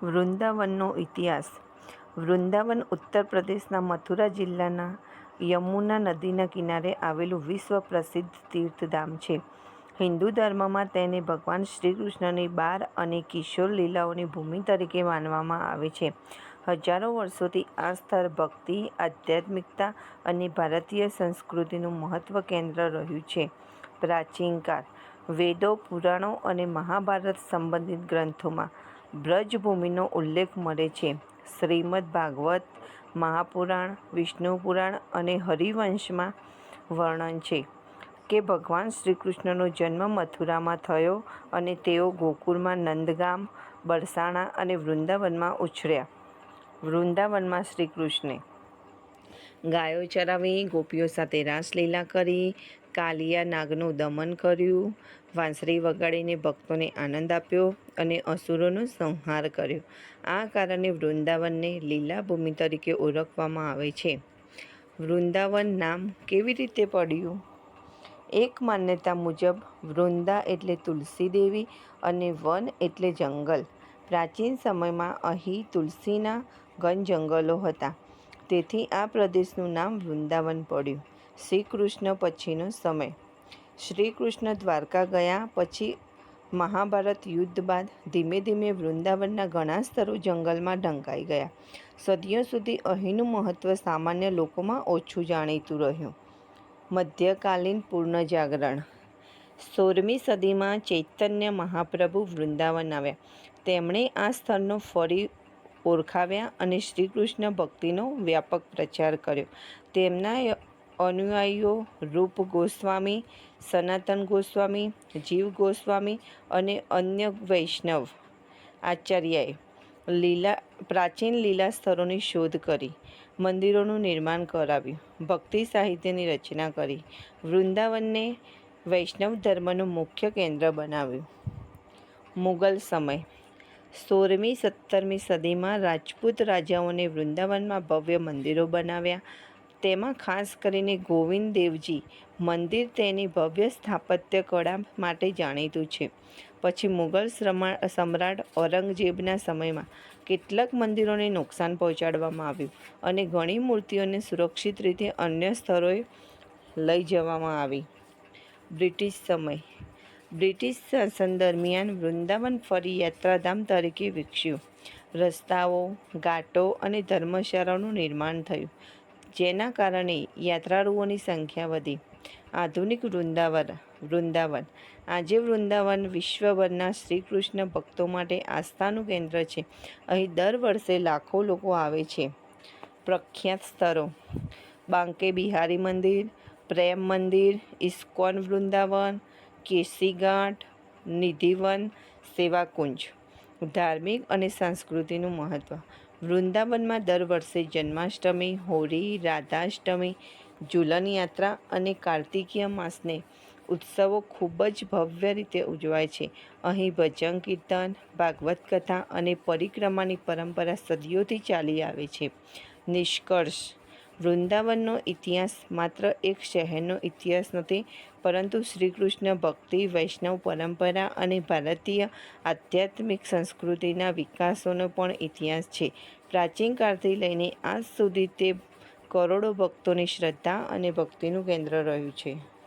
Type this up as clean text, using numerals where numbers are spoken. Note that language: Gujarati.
વૃંદાવનનો ઇતિહાસ. વૃંદાવન ઉત્તર પ્રદેશના મથુરા જિલ્લાના યમુના નદીના કિનારે આવેલું વિશ્વ પ્રસિદ્ધ તીર્થધામ છે. હિન્દુ ધર્મમાં તેને ભગવાન શ્રીકૃષ્ણની બાળ અને કિશોર લીલાઓની ભૂમિ તરીકે માનવામાં આવે છે. હજારો વર્ષોથી આ સ્થળ ભક્તિ, આધ્યાત્મિકતા અને ભારતીય સંસ્કૃતિનું મહત્વ કેન્દ્ર રહ્યું છે. પ્રાચીન કાળ. વેદો, પુરાણો અને મહાભારત સંબંધિત ગ્રંથોમાં બ્રજભૂમિનો ઉલ્લેખ મળે છે. શ્રીમદ્ ભાગવત, મહાપુરાણ, વિષ્ણુ પુરાણ અને હરિવંશમાં વર્ણન છે કે ભગવાન શ્રીકૃષ્ણનો જન્મ મથુરામાં થયો અને તેઓ ગોકુળમાં, નંદગામ, બરસાણા અને વૃંદાવનમાં ઉછર્યા. વૃંદાવનમાં શ્રીકૃષ્ણે ગાયો ચરાવી, ગોપીઓ સાથે રાસલીલા કરી, કાલિયા નાગનું દમન કર્યું, વાંસળી વગાડીને ભક્તોને આનંદ આપ્યો અને અસુરોનો સંહાર કર્યો. આ કારણે વૃંદાવનને લીલાભૂમિ તરીકે ઓળખવામાં આવે છે. વૃંદાવન નામ કેવી રીતે પડ્યું? એક માન્યતા મુજબ વૃંદા એટલે તુલસી દેવી અને વન એટલે જંગલ. પ્રાચીન સમયમાં અહીં તુલસીના ઘન જંગલો હતા, તેથી આ પ્રદેશનું નામ વૃંદાવન પડ્યું. શ્રીકૃષ્ણ પછીનો સમય. શ્રીકૃષ્ણ દ્વારકા ગયા પછી મહાભારત યુદ્ધ બાદ ધીમે ધીમે વૃંદાવનના ઘણા સ્થળો જંગલમાં ઢંકાઈ ગયા. સદીઓ સુધી અહીંનું મહત્વ સામાન્ય લોકોમાં ઓછું જાણીતું રહ્યું. મધ્યકાલીન પુનર્જાગરણ. 16મી સદીમાં ચૈતન્ય મહાપ્રભુ વૃંદાવન આવ્યા. તેમણે આ સ્થળનો ફરી ઓળખાવ્યા અને શ્રીકૃષ્ણ ભક્તિનો વ્યાપક પ્રચાર કર્યો. તેમના અનુયાયીઓ રૂપ ગોસ્વામી, સનાતન ગોસ્વામી, જીવ ગોસ્વામી અને અન્ય વૈષ્ણવ આચાર્યોએ પ્રાચીન લીલા સ્થળોની શોધ કરી, મંદિરોનું નિર્માણ કરાવ્યું, ભક્તિ સાહિત્યની રચના કરી, વૃંદાવનને વૈષ્ણવ ધર્મનું મુખ્ય કેન્દ્ર બનાવ્યું. મુગલ સમય. 16મી-17મી સદીમાં રાજપૂત રાજાઓએ વૃંદાવનમાં ભવ્ય મંદિરો બનાવ્યા. તેમાં ખાસ કરીને ગોવિંદ દેવજી મંદિર તેની ભવ્ય સ્થાપત્ય કળા માટે જાણીતું છે. પછી મુગલ સમ્રાટ ઔરંગઝેબના સમયમાં કેટલાક મંદિરોને નુકસાન પહોંચાડવામાં આવ્યું અને ઘણી મૂર્તિઓને સુરક્ષિત રીતે અન્ય સ્થળોએ લઈ જવામાં આવી. બ્રિટિશ સમય. બ્રિટિશ શાસન દરમિયાન વૃંદાવન ફરી યાત્રાધામ તરીકે વિકસ્યું. રસ્તાઓ, ઘાટો અને ધર્મશાળાઓનું નિર્માણ થયું, જેના કારણે યાત્રાળુઓની સંખ્યા વધી. આધુનિક વૃંદાવન. આજે વૃંદાવન વિશ્વભરના શ્રીકૃષ્ણ ભક્તો માટે આસ્થાનું કેન્દ્ર છે. અહીં દર વર્ષે લાખો લોકો આવે છે. પ્રખ્યાત સ્થળો: બાંકે બિહારી મંદિર, પ્રેમ મંદિર, ઇસ્કોન વૃંદાવન, કેસી ઘાટ, નિધિવન, સેવાકુંજ. ધાર્મિક અને સાંસ્કૃતિકનું મહત્વ. વૃંદાવનમાં દર વર્ષે જન્માષ્ટમી, હોળી, રાધાષ્ટમી, ઝૂલન યાત્રા અને કાર્તિકીય માસને ઉત્સવો ખૂબ જ ભવ્ય રીતે ઉજવાય છે. અહીં ભજન કીર્તન, ભાગવત કથા અને પરિક્રમાની પરંપરા સદીઓથી ચાલી આવે છે. નિષ્કર્ષ. વૃંદાવનનો ઇતિહાસ માત્ર એક શહેરનો ઇતિહાસ નથી, પરંતુ શ્રીકૃષ્ણ ભક્તિ, વૈષ્ણવ પરંપરા અને ભારતીય આધ્યાત્મિક સંસ્કૃતિના વિકાસનો પણ ઇતિહાસ છે. પ્રાચીન કાળથી લઈને આજ સુધી તે કરોડો ભક્તોની શ્રદ્ધા અને ભક્તિનું કેન્દ્ર રહ્યું છે.